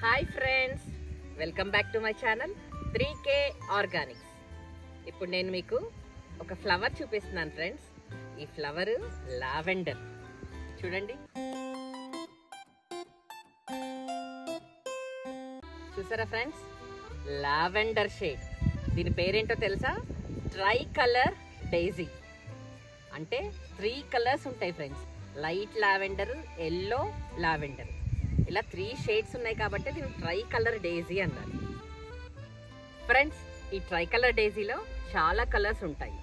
Hi friends, welcome back to my channel 3K Organics. ఇప్పుడు నేను మీకు ఒక ఫ్లవర్ చూపిస్తున్నాను ఫ్రెండ్స్. ఈ ఫ్లవర్ లావెండర్. చూడండి, చూసారా ఫ్రెండ్స్? Lavender shade. దీని పేరేంటో తెలుసా? Try colour Daisy. అంటే 3 కలర్స్ ఉంటాయి friends. Light lavender, yellow lavender, ఇలా 3 షేడ్స్ ఉన్నాయి కాబట్టి దీన్ని ట్రై కలర్ డైజీ అన్నారు ఫ్రెండ్స్. ఈ ట్రై కలర్ డైజీలో చాలా కలర్స్ ఉంటాయి.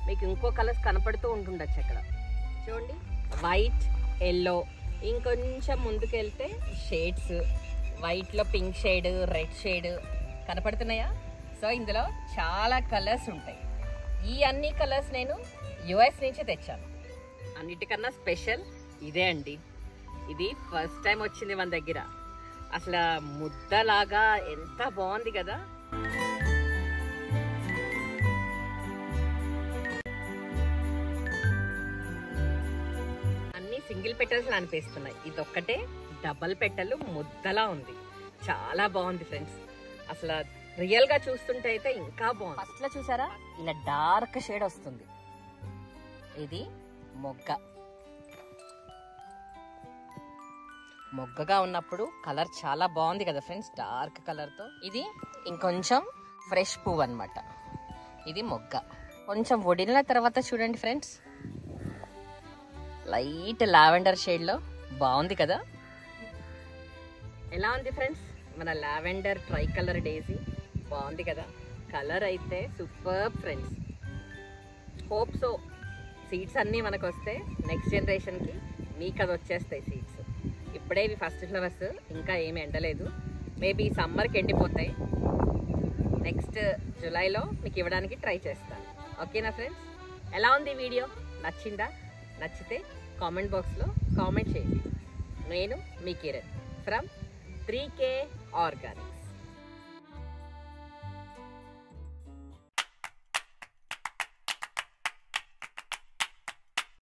మీకు ఇంకో కలర్స్ కనపడుతూ ఉంటుండొచ్చు అక్కడ. చూడండి, వైట్, ఎల్లో, ఇంకొంచెం ముందుకెళ్తే షేడ్స్. వైట్లో పింక్ షేడ్, రెడ్ షేడ్ కనపడుతున్నాయా? సో ఇందులో చాలా కలర్స్ ఉంటాయి. ఈ అన్ని కలర్స్ నేను US నుంచి తెచ్చాను. అన్నిటికన్నా స్పెషల్ ఇదే అండి. ఇది ఫస్ట్ టైం వచ్చింది మన దగ్గర. అసలు ముద్దలాగా ఎంత బాగుంది కదా. అన్ని సింగిల్ పెటల్స్ అనిపిస్తున్నాయి. ఇదొక్కటే డబల్ పెటల్ ముద్దలా ఉంది. చాలా బాగుంది ఫ్రెండ్స్. అసలు రియల్ గా చూస్తుంటే అయితే ఇంకా బాగుంది. ఫస్ట్ లో చూసారా, ఇలా డార్క్ షేడ్ వస్తుంది. ఇది మొగ్గగా ఉన్నప్పుడు కలర్ చాలా బాగుంది కదా ఫ్రెండ్స్, డార్క్ కలర్ తో. ఇది ఇంకొంచెం ఫ్రెష్ పువ్వు అన్నమాట. ఇది మొగ్గ. కొంచెం వడిలిన తర్వాత చూడండి ఫ్రెండ్స్, లైట్ లావెండర్ షేడ్ లో బాగుంది కదా. ఎలా ఉంది ఫ్రెండ్స్ మన లావెండర్ ట్రై కలర్ డైజీ? బాగుంది కదా. కలర్ అయితే super friends. Hope so seeds అన్నీ మనకు వస్తే నెక్స్ట్ జనరేషన్కి మీకు అది వచ్చేస్తాయి సీడ్స్. ఇప్పుడే ఇవి ఫస్ట్ ఫ్లవర్స్, ఇంకా ఏమి ఎండలేదు. మేబీ సమ్మర్కి ఎండిపోతాయి. నెక్స్ట్ జూలైలో మీకు ఇవ్వడానికి ట్రై చేస్తాను. ఓకేనా ఫ్రెండ్స్? ఎలా ఉంది వీడియో? నచ్చిందా? నచ్చితే కామెంట్ బాక్స్లో కామెంట్ చేయండి. నేను మీ కిరణ్ ఫ్రమ్ 3K ఆర్గానిక్.